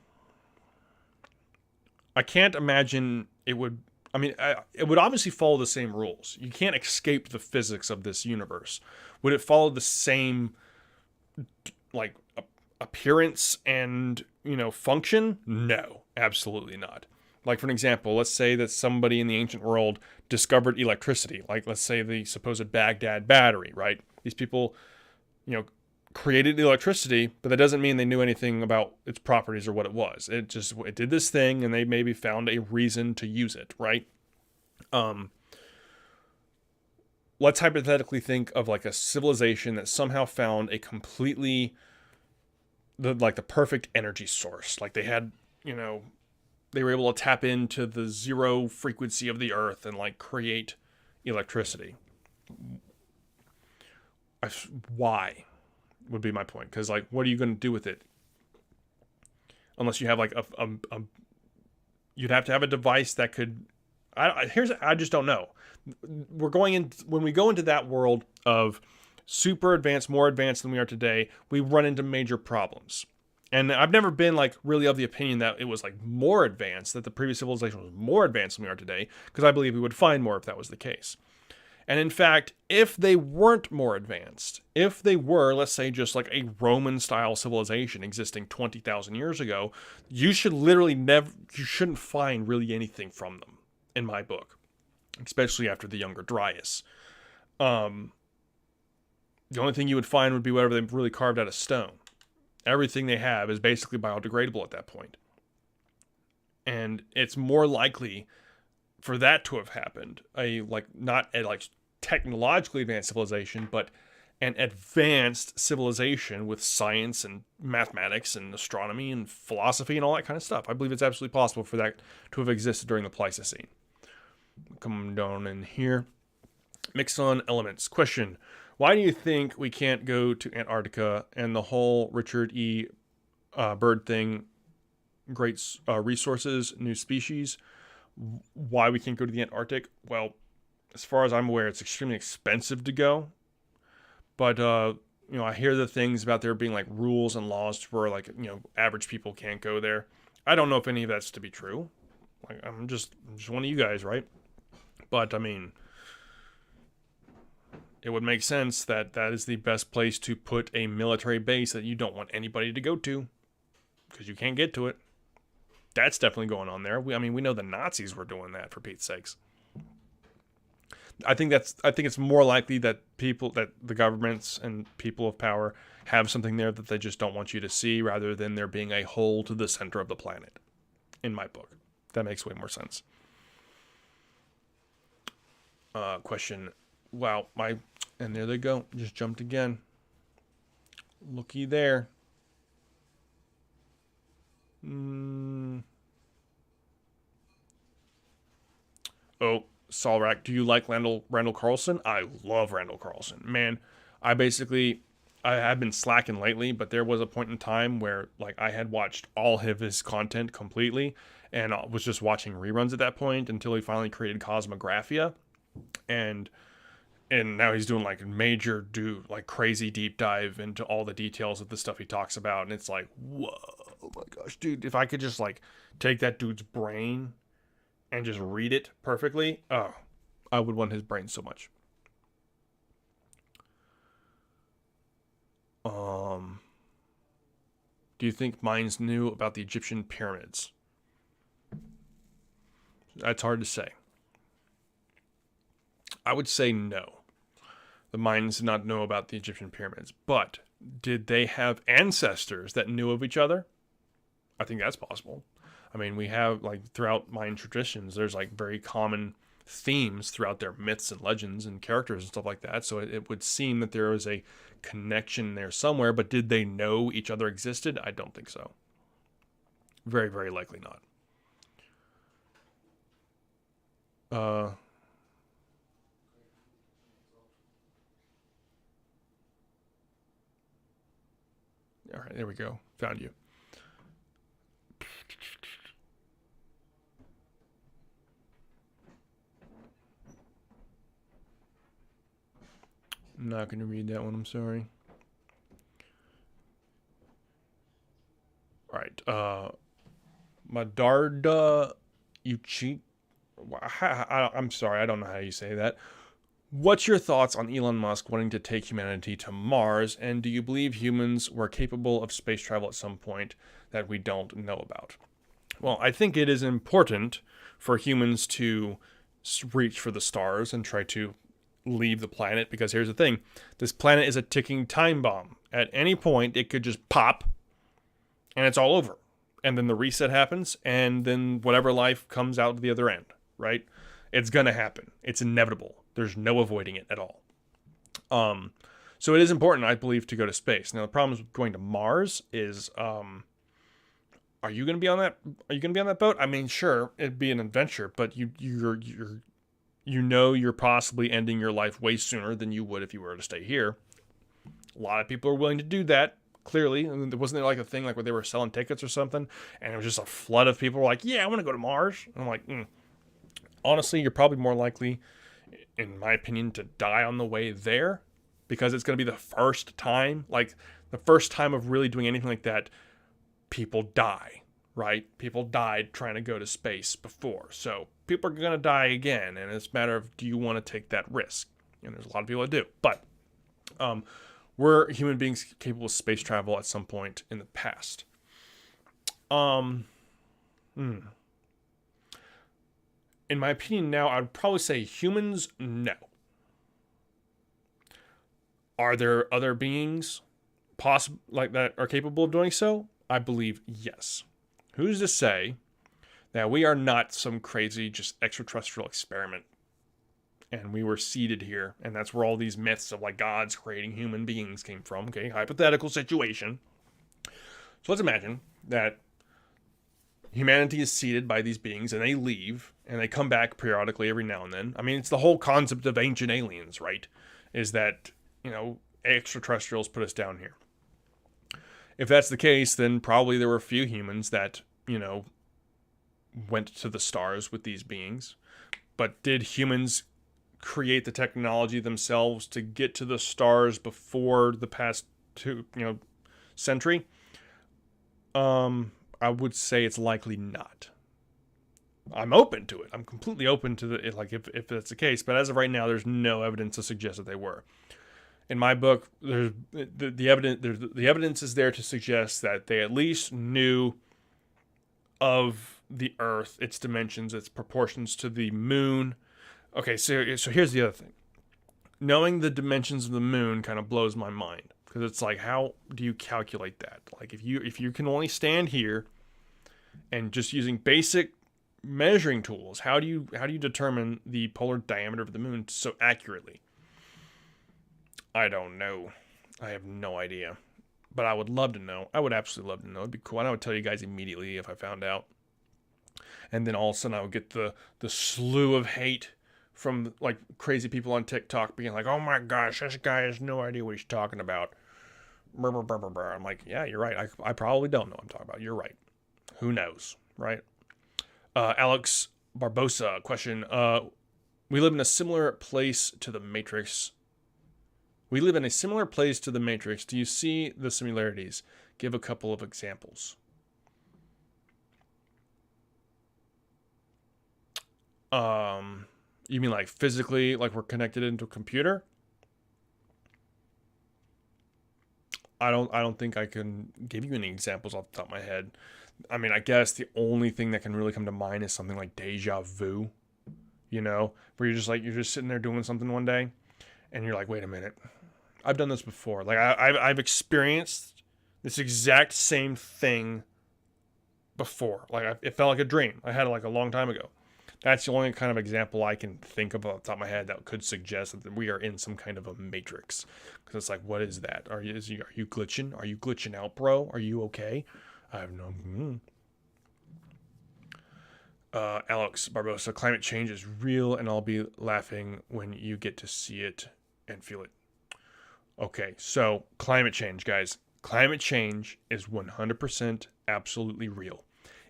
I can't imagine it would. I mean, it would obviously follow the same rules. You can't escape the physics of this universe. Would it follow the same like appearance and function? No, absolutely not. Like, for an example, let's say that somebody in the ancient world discovered electricity. Like, let's say the supposed Baghdad battery, right? These people, you know, created electricity, but that doesn't mean they knew anything about its properties or what it was. It did this thing, and they maybe found a reason to use it, right? Let's hypothetically think of like a civilization that somehow found a completely the perfect energy source. Like they had, they were able to tap into the zero frequency of the earth and like create electricity. Why would be my point? Because like, what are you going to do with it? Unless you have like you'd have to have a device that could. I just don't know. When we go into that world of super advanced, more advanced than we are today, we run into major problems. And I've never been like really of the opinion that it was like more advanced, that the previous civilization was more advanced than we are today, because I believe we would find more if that was the case. And in fact, if they weren't more advanced, if they were, let's say, just like a Roman-style civilization existing 20,000 years ago, you shouldn't find really anything from them, in my book, especially after the Younger Dryas. The only thing you would find would be whatever they've really carved out of stone. Everything they have is basically biodegradable at that point. And it's more likely for that to have happened, not a technologically advanced civilization, but an advanced civilization with science and mathematics and astronomy and philosophy and all that kind of stuff. I believe it's absolutely possible for that to have existed during the Pleistocene. Come down in here. Mixon elements. Question: why do you think we can't go to Antarctica and the whole Richard E. Byrd thing? Great resources, new species. Why we can't go to the Antarctic? Well, as far as I'm aware, it's extremely expensive to go. But I hear the things about there being like rules and laws where average people can't go there. I don't know if any of that's to be true. Like I'm just one of you guys, right? But I mean, it would make sense that is the best place to put a military base that you don't want anybody to go to because you can't get to it. That's definitely going on there. We know the Nazis were doing that, for Pete's sakes. I think it's more likely that the governments and people of power have something there that they just don't want you to see, rather than there being a hole to the center of the planet. In my book, that makes way more sense. Question. Wow, and there they go. Just jumped again. Looky there. Oh, Solrak, do you like Randall Carlson? I love Randall Carlson. Man, I have been slacking lately, but there was a point in time where I had watched all of his content completely and I was just watching reruns at that point until he finally created Cosmographia. And now he's doing major crazy deep dive into all the details of the stuff he talks about. And it's like, whoa, oh my gosh, dude, if I could just take that dude's brain and just read it perfectly, oh, I would want his brain so much. Do you think Mayans knew about the Egyptian pyramids? That's hard to say. I would say no. The Mayans did not know about the Egyptian pyramids, but did they have ancestors that knew of each other? I think that's possible. I mean, we have throughout Mayan traditions, there's very common themes throughout their myths and legends and characters and stuff like that. So it would seem that there was a connection there somewhere, but did they know each other existed? I don't think so. Very, very likely not. All right, there we go. Found you. I'm not going to read that one, I'm sorry. All right. Madarda Uchi. I'm sorry, I don't know how you say that. What's your thoughts on Elon Musk wanting to take humanity to Mars, and do you believe humans were capable of space travel at some point that we don't know about? Well, I think it is important for humans to reach for the stars and try to leave the planet, because here's the thing. This planet is a ticking time bomb. At any point, it could just pop and it's all over. And then the reset happens, and then whatever life comes out the other end, right? It's going to happen. It's inevitable. There's no avoiding it at all. So it is important, I believe, to go to space. Now, the problem with going to Mars is, are you going to be on that? Are you going to be on that boat? I mean, sure, it'd be an adventure, but you're possibly ending your life way sooner than you would if you were to stay here. A lot of people are willing to do that. Clearly, and wasn't there like a thing like where they were selling tickets or something, and it was just a flood of people were like, "Yeah, I want to go to Mars." And I'm like, honestly, you're probably more likely, in my opinion, to die on the way there, because it's going to be the first time of really doing anything like that. People die, right? People died trying to go to space before, so people are going to die again, and it's a matter of, do you want to take that risk? And there's a lot of people that do, but we're human beings capable of space travel at some point in the past. In my opinion now, I'd probably say humans, no. Are there other beings like that are capable of doing so? I believe yes. Who's to say that we are not some crazy, just extraterrestrial experiment, and we were seeded here, and that's where all these myths of like gods creating human beings came from? Okay, hypothetical situation. So let's imagine that humanity is seeded by these beings, and they leave, and they come back periodically every now and then. I mean, it's the whole concept of ancient aliens, right? Is that, extraterrestrials put us down here. If that's the case, then probably there were a few humans that, went to the stars with these beings. But did humans create the technology themselves to get to the stars before the past century? I would say it's likely not. I'm open to it. I'm completely open to if that's the case. But as of right now, there's no evidence to suggest that they were. In my book, there's the evidence is there to suggest that they at least knew of the Earth, its dimensions, its proportions to the moon. Okay, so here's the other thing. Knowing the dimensions of the moon kind of blows my mind, because it's like, how do you calculate that? Like, if you can only stand here and just using basic measuring tools, how do you determine the polar diameter of the moon so accurately? I don't know. I have no idea. But I would love to know. I would absolutely love to know. It'd be cool. And I would tell you guys immediately if I found out. And then all of a sudden I would get the slew of hate from like crazy people on TikTok being like, "Oh my gosh, this guy has no idea what he's talking about." I'm like, yeah, you're right. I probably don't know what I'm talking about. You're right. Who knows, right? Alex Barbosa, question. We live in a similar place to the Matrix. Do you see the similarities? Give a couple of examples. You mean like physically, like we're connected into a computer? I don't think I can give you any examples off the top of my head. I mean, I guess the only thing that can really come to mind is something like deja vu, where you're just sitting there doing something one day and you're like, wait a minute, I've done this before. Like I've experienced this exact same thing before. Like it felt like a dream. I had it like a long time ago. That's the only kind of example I can think of off the top of my head that could suggest that we are in some kind of a matrix. Because it's like, what is that? Are you glitching? Are you glitching out, bro? Are you okay? I have no. Alex Barbosa, climate change is real, and I'll be laughing when you get to see it and feel it. Okay, so climate change, guys. Climate change is 100% absolutely real.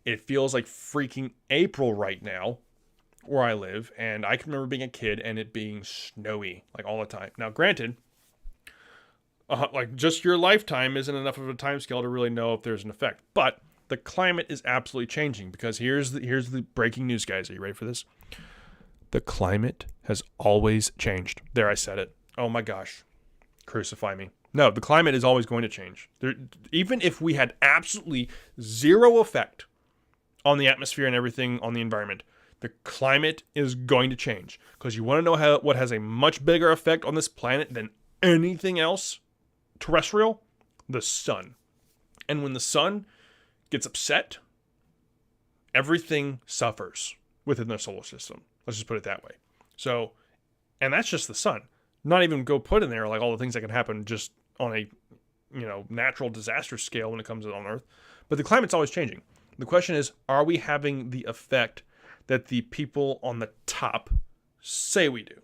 It feels like freaking April right now where I live, and I can remember being a kid and it being snowy like all the time. Now, granted, like just your lifetime isn't enough of a time scale to really know if there's an effect, but the climate is absolutely changing, because here's the breaking news, guys. Are you ready for this? The climate has always changed. There, I said it. Oh my gosh. Crucify me. No, the climate is always going to change. Even if we had absolutely zero effect on the atmosphere and everything on the environment. The climate is going to change. Because you want to know what has a much bigger effect on this planet than anything else terrestrial? The sun. And when the sun gets upset, everything suffers within the solar system. Let's just put it that way. So, and that's just the sun. Not even go put in there like all the things that can happen just on a, natural disaster scale when it comes on Earth. But the climate's always changing. The question is, are we having the effect that the people on the top say we do?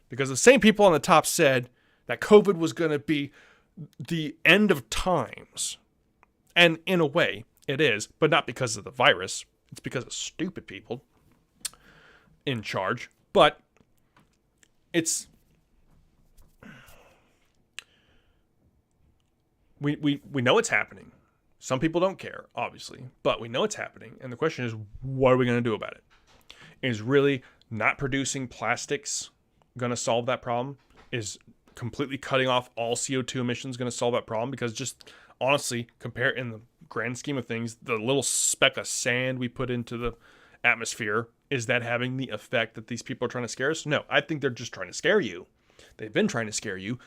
Because the same people on the top said that COVID was going to be the end of times. And in a way, it is, but not because of the virus. It's because of stupid people in charge. But it's... We know it's happening. Some people don't care, obviously, but we know it's happening. And the question is, what are we going to do about it? Is really not producing plastics going to solve that problem? Is completely cutting off all CO2 emissions going to solve that problem? Because just honestly, compare in the grand scheme of things, the little speck of sand we put into the atmosphere, is that having the effect that these people are trying to scare us? No, I think they're just trying to scare you. They've been trying to scare you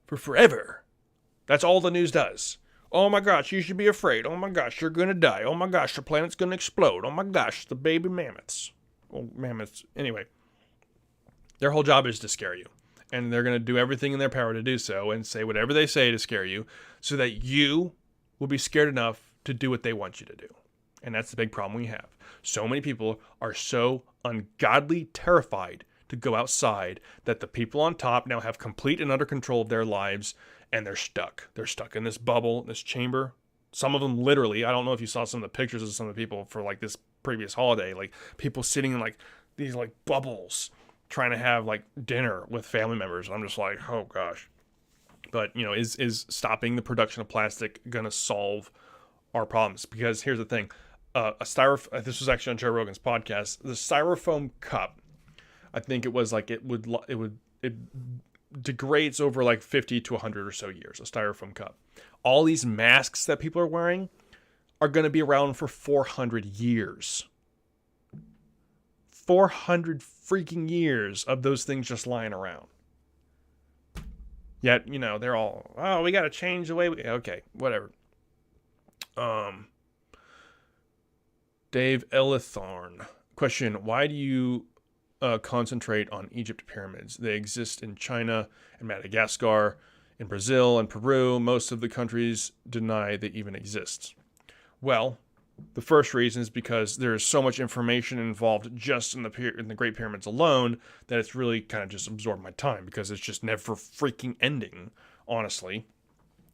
for forever. That's all the news does. Oh my gosh, you should be afraid. Oh my gosh, you're going to die. Oh my gosh, the planet's going to explode. Oh my gosh, the baby mammoths. Well, mammoths. Anyway, their whole job is to scare you. And they're going to do everything in their power to do so and say whatever they say to scare you so that you will be scared enough to do what they want you to do. And that's the big problem we have. So many people are so ungodly terrified to go outside that the people on top now have complete and utter control of their lives. And they're stuck. They're stuck in this bubble, this chamber. Some of them literally, I don't know if you saw some of the pictures of some of the people for like this previous holiday, like people sitting in like these like bubbles trying to have like dinner with family members. I'm just like, oh gosh. But, is stopping the production of plastic going to solve our problems? Because here's the thing. This was actually on Joe Rogan's podcast, the styrofoam cup, I think it was like it degrades over like 50 to 100 or so years, a styrofoam cup. All these masks that people are wearing are going to be around for 400 years. 400 freaking years of those things just lying around. Yet, they're all, oh, we got to change the way we... Okay, whatever. Dave Elithorn. Question, why do you concentrate on Egypt pyramids? They exist in China and Madagascar, in Brazil and Peru. Most of the countries deny they even exist. Well, the first reason is because there's so much information involved just in the Great Pyramids alone that it's really kind of just absorbed my time because it's just never freaking ending, honestly.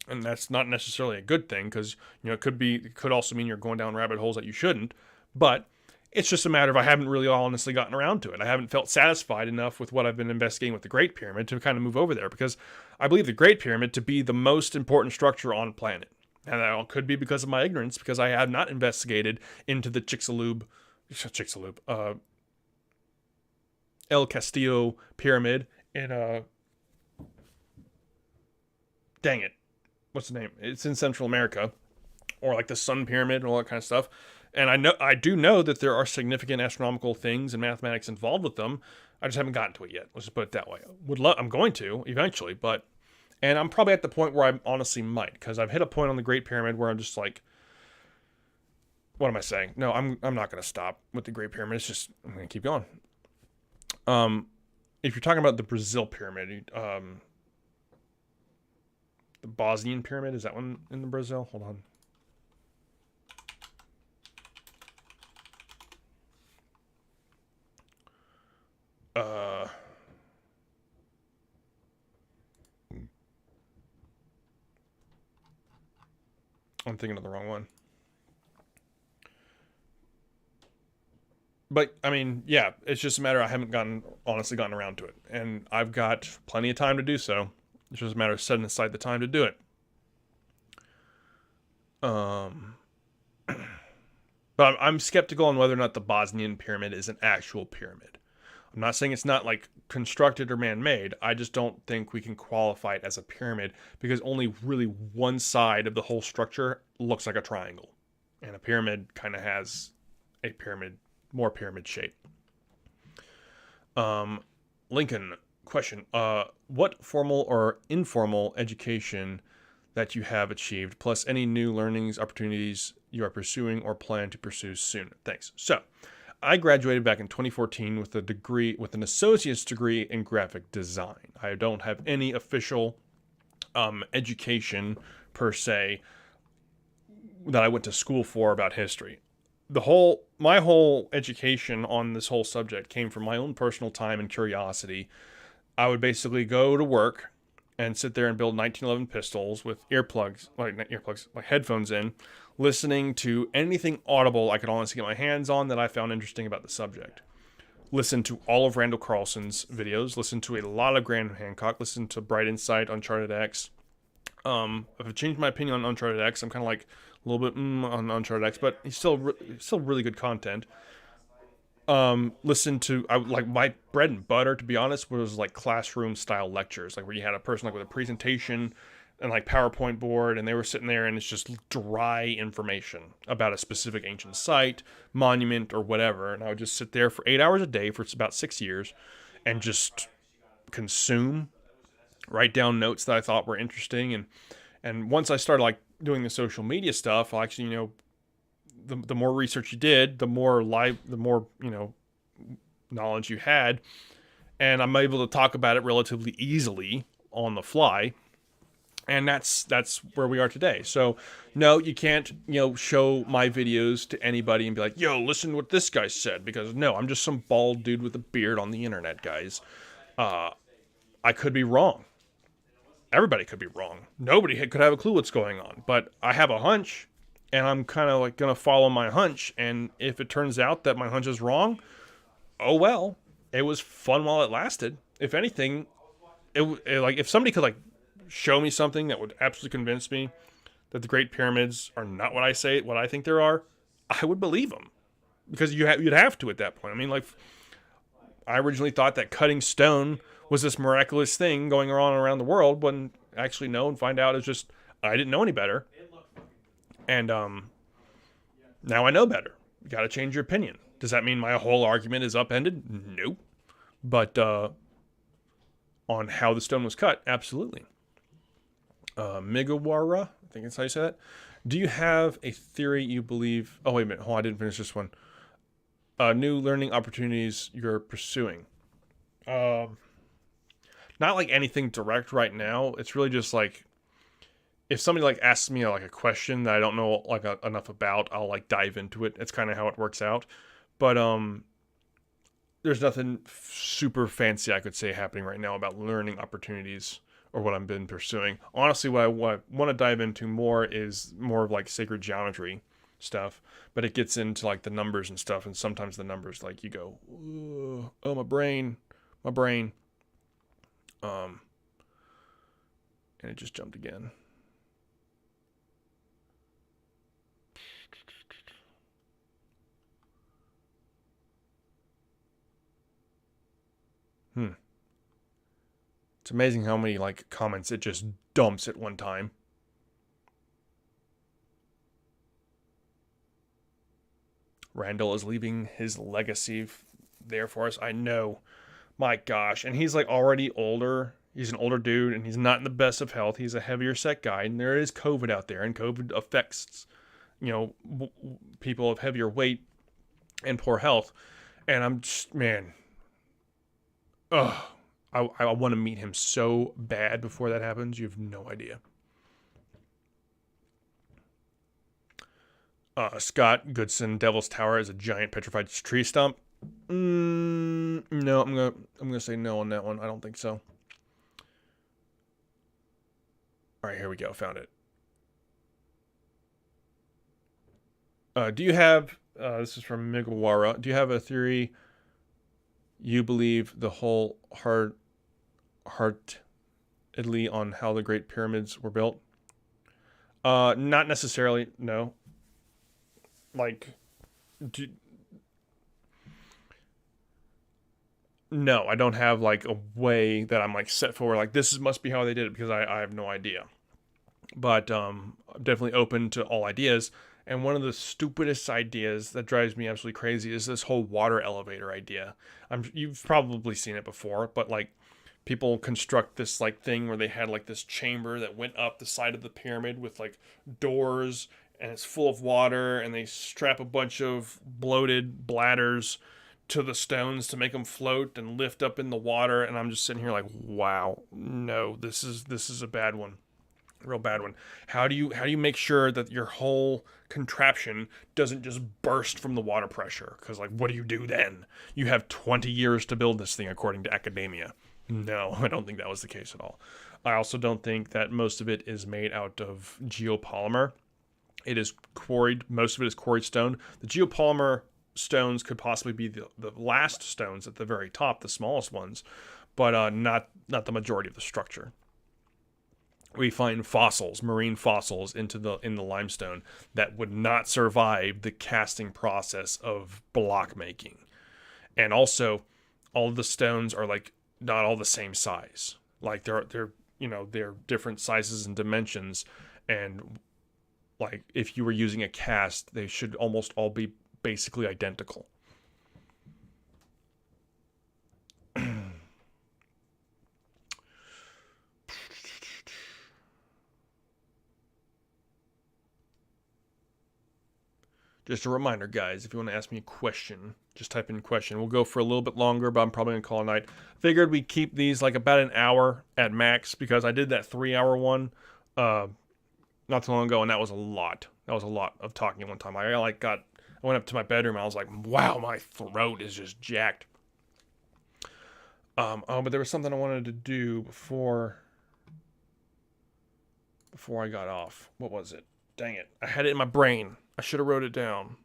And that's not necessarily a good thing because, it could also mean you're going down rabbit holes that you shouldn't. But it's just a matter of I haven't really honestly gotten around to it. I haven't felt satisfied enough with what I've been investigating with the Great Pyramid to kind of move over there because I believe the Great Pyramid to be the most important structure on the planet. And that all could be because of my ignorance because I have not investigated into the El Castillo Pyramid in dang it. What's the name? It's in Central America. Or like the Sun Pyramid and all that kind of stuff. And I do know that there are significant astronomical things and mathematics involved with them. I just haven't gotten to it yet. Let's just put it that way. I'm going to eventually, and I'm probably at the point where I honestly might, because I've hit a point on the Great Pyramid where I'm just like, what am I saying? No, I'm not going to stop with the Great Pyramid. It's just I'm going to keep going. If you're talking about the Brazil Pyramid, the Bosnian Pyramid, is that one in the Brazil? Hold on. I'm thinking of the wrong one. But, I mean, yeah, it's just a matter I haven't honestly gotten around to it. And I've got plenty of time to do so. It's just a matter of setting aside the time to do it. But I'm skeptical on whether or not the Bosnian pyramid is an actual pyramid. I'm not saying it's not like constructed or man-made. I just don't think we can qualify it as a pyramid because only really one side of the whole structure looks like a triangle. And a pyramid kind of has a more pyramid shape. Lincoln, question. What formal or informal education that you have achieved, plus any new learnings, opportunities you are pursuing or plan to pursue soon? Thanks. So, I graduated back in 2014 with an associate's degree in graphic design. I don't have any official education per se that I went to school for about history. My whole education on this whole subject came from my own personal time and curiosity. I would basically go to work and sit there and build 1911 pistols with like headphones in, listening to anything audible I could honestly get my hands on that I found interesting about the subject. Listen to all of Randall Carlson's videos, listen to a lot of Graham Hancock, listen to Bright Insight, Uncharted X. I've changed my opinion on Uncharted X. I'm kind of like a little bit on Uncharted X, but he's still really good content. Listen to like my bread and butter, to be honest, was like classroom style lectures, like where you had a person like with a presentation and like PowerPoint board, and they were sitting there, and it's just dry information about a specific ancient site, monument, or whatever. And I would just sit there for 8 hours a day for about 6 years, and just consume, write down notes that I thought were interesting, and once I started like doing the social media stuff, I actually, the more research you did, the more knowledge you had, and I'm able to talk about it relatively easily on the fly. And that's where we are today. So, no, you can't, show my videos to anybody and be like, yo, listen to what this guy said. Because, no, I'm just some bald dude with a beard on the internet, guys. I could be wrong. Everybody could be wrong. Nobody could have a clue what's going on. But I have a hunch, and I'm kind of like going to follow my hunch. And if it turns out that my hunch is wrong, oh well. It was fun while it lasted. If anything, if somebody could, like, show me something that would absolutely convince me that the Great Pyramids are not what I think there are, I would believe them. Because you'd have to at that point. I mean, like, I originally thought that cutting stone was this miraculous thing going on around the world, when actually no, and find out it's just, I didn't know any better. And now I know better. You gotta change your opinion. Does that mean my whole argument is upended? Nope. But on how the stone was cut, absolutely. Migawara, I think that's how you say that. Do you have a theory you believe... Oh, wait a minute. Hold on, I didn't finish this one. New learning opportunities you're pursuing. Not like anything direct right now. It's really just like, if somebody like asks me like a question that I don't know like enough about, I'll like dive into it. It's kind of how it works out. But there's nothing super fancy I could say happening right now about learning opportunities or what I've been pursuing. Honestly, what I want to dive into more is more of like sacred geometry stuff, but it gets into like the numbers and stuff, and sometimes the numbers, like, you go, oh, my brain, and it just jumped again. It's amazing how many like comments it just dumps at one time. Randall is leaving his legacy there for us. I know. My gosh. And he's like already older. He's an older dude, and he's not in the best of health. He's a heavier set guy, and there is COVID out there, and COVID affects, people of heavier weight and poor health. And I'm just, man, I want to meet him so bad before that happens. You have no idea. Scott Goodson, Devil's Tower is a giant petrified tree stump. No, I'm gonna say no on that one. I don't think so. All right, here we go. Found it. Do you have? This is from Migawara. Do you have a theory? You believe the whole heartedly on how the Great Pyramids were built? Not necessarily. No. Like, no, I don't have like a way that I'm like set for, like, this must be how they did it, because I have no idea. But I'm definitely open to all ideas, And one of the stupidest ideas that drives me absolutely crazy is this whole water elevator idea. You've probably seen it before, but like people construct this like thing where they had like this chamber that went up the side of the pyramid with like doors, and it's full of water, and they strap a bunch of bloated bladders to the stones to make them float and lift up in the water. And I'm just sitting here like, wow, no, this is a bad one. Real bad one. How do you make sure that your whole contraption doesn't just burst from the water pressure? Because like, what do you do then? You have 20 years to build this thing, according to academia. No, I don't think that was the case at all. I also don't think that most of it is made out of geopolymer. It is quarried. Most of it is quarried stone. The geopolymer stones could possibly be the last stones at the very top, the smallest ones, but not the majority of the structure. We find fossils, marine fossils, in the limestone that would not survive the casting process of block making. And also, all of the stones are like not all the same size. Like they're different sizes and dimensions, and like if you were using a cast, they should almost all be basically identical. Just a reminder, guys, if you want to ask me a question, just type in question. We'll go for a little bit longer, but I'm probably going to call it a night. Figured we'd keep these like about an hour at max, because I did that 3-hour one not too long ago, and that was a lot. That was a lot of talking at one time. I went up to my bedroom, and I was like, wow, my throat is just jacked. But there was something I wanted to do before I got off. What was it? Dang it. I had it in my brain. I should have wrote it down.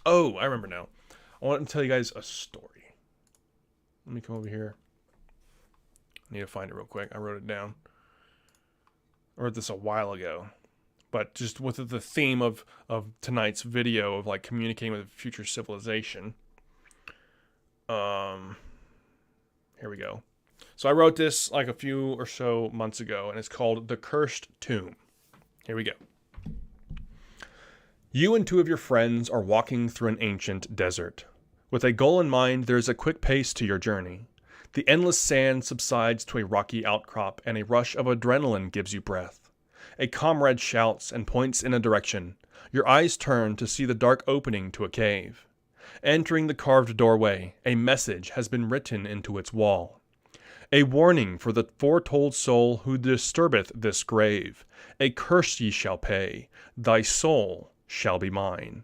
Oh, I remember now. I want to tell you guys a story. Let me come over here. I need to find it real quick. I wrote it down. I wrote this a while ago. But just with the theme of tonight's video of like communicating with a future civilization. Here we go. So I wrote this like a few or so months ago, and it's called The Cursed Tomb. Here we go. You and 2 of your friends are walking through an ancient desert. With a goal in mind, there is a quick pace to your journey. The endless sand subsides to a rocky outcrop, and a rush of adrenaline gives you breath. A comrade shouts and points in a direction. Your eyes turn to see the dark opening to a cave. Entering the carved doorway, a message has been written into its wall. A warning for the foretold soul who disturbeth this grave. A curse ye shall pay. Thy soul shall be mine.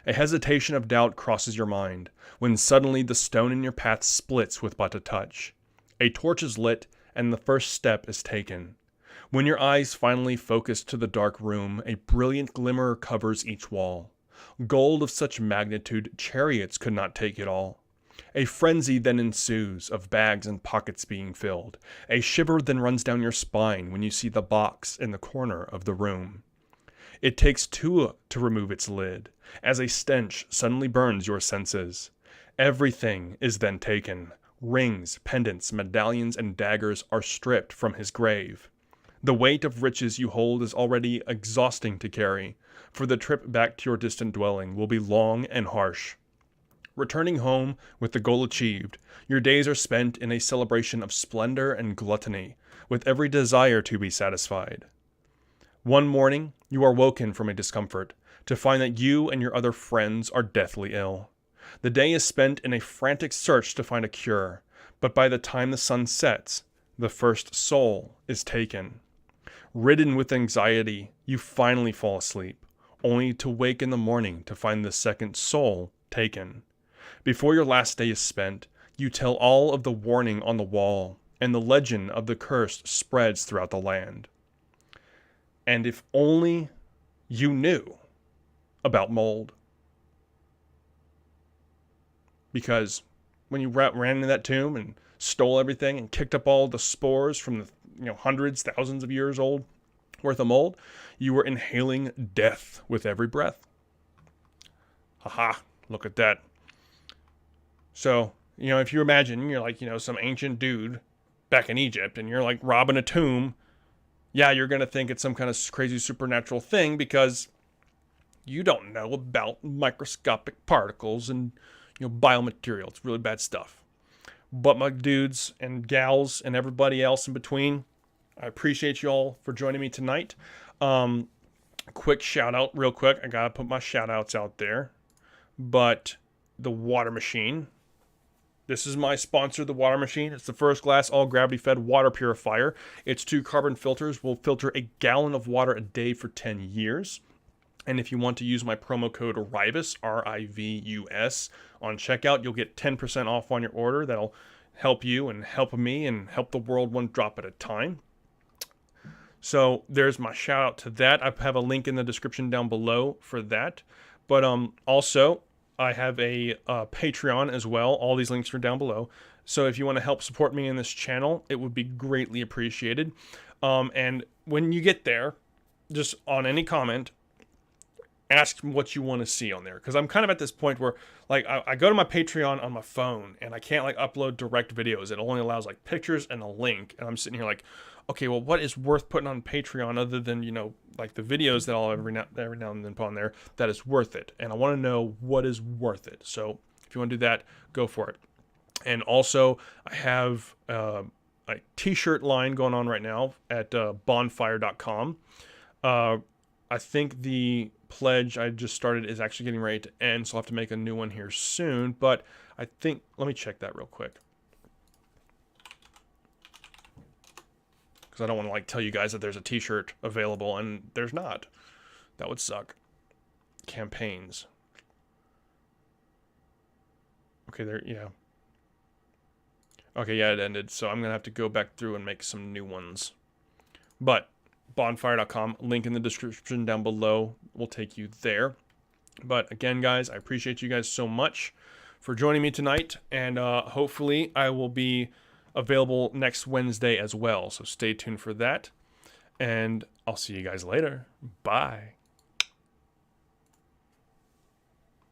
A hesitation of doubt crosses your mind, when suddenly the stone in your path splits with but a touch. A torch is lit, and the first step is taken. When your eyes finally focus to the dark room, a brilliant glimmer covers each wall. Gold of such magnitude, chariots could not take it all. A frenzy then ensues, of bags and pockets being filled. A shiver then runs down your spine when you see the box in the corner of the room. It takes 2 to remove its lid, as a stench suddenly burns your senses. Everything is then taken. Rings, pendants, medallions, and daggers are stripped from his grave. The weight of riches you hold is already exhausting to carry, for the trip back to your distant dwelling will be long and harsh. Returning home with the goal achieved, your days are spent in a celebration of splendor and gluttony, with every desire to be satisfied. One morning, you are woken from a discomfort, to find that you and your other friends are deathly ill. The day is spent in a frantic search to find a cure, but by the time the sun sets, the first soul is taken. Ridden with anxiety, you finally fall asleep, only to wake in the morning to find the second soul taken. Before your last day is spent, you tell all of the warning on the wall, and the legend of the curse spreads throughout the land. And if only you knew about mold. Because when you ran into that tomb and stole everything and kicked up all the spores from the hundreds, thousands of years old worth of mold, you were inhaling death with every breath. Haha, look at that. So, if you imagine you're like, some ancient dude back in Egypt, and you're like robbing a tomb, yeah, you're going to think it's some kind of crazy supernatural thing because you don't know about microscopic particles and, biomaterial. It's really bad stuff. But my dudes and gals and everybody else in between, I appreciate you all for joining me tonight. Quick shout out, real quick. I gotta put my shout outs out there. But the water machine. This is my sponsor, the water machine. It's the First Glass all gravity fed water purifier. Its 2 carbon filters will filter a gallon of water a day for 10 years. And if you want to use my promo code RIVUS, RIVUS, on checkout, you'll get 10% off on your order. That'll help you and help me and help the world one drop at a time. So there's my shout out to that. I have a link in the description down below for that. But also, I have a Patreon as well. All these links are down below. So if you want to help support me in this channel, it would be greatly appreciated. And when you get there, just on any comment, ask what you want to see on there, because I'm kind of at this point where like I go to my Patreon on my phone and I can't like upload direct videos. It only allows like pictures and a link, and I'm sitting here like, okay, well, what is worth putting on Patreon other than like the videos that I'll every now and then put on there that is worth it, and I want to know what is worth it. So if you want to do that, go for it. And also I have a t-shirt line going on right now at bonfire.com. I think the pledge I just started is actually getting ready to end, so I'll have to make a new one here soon. But I think, let me check that real quick, because I don't want to like tell you guys that there's a t-shirt available and there's not. That would suck. Campaigns. Okay, there, yeah. Okay, yeah, it ended, so I'm gonna have to go back through and make some new ones. But bonfire.com, link in the description down below, will take you there. But again, guys, I appreciate you guys so much for joining me tonight, and hopefully I will be available next Wednesday as well, so stay tuned for that, and I'll see you guys later. Bye.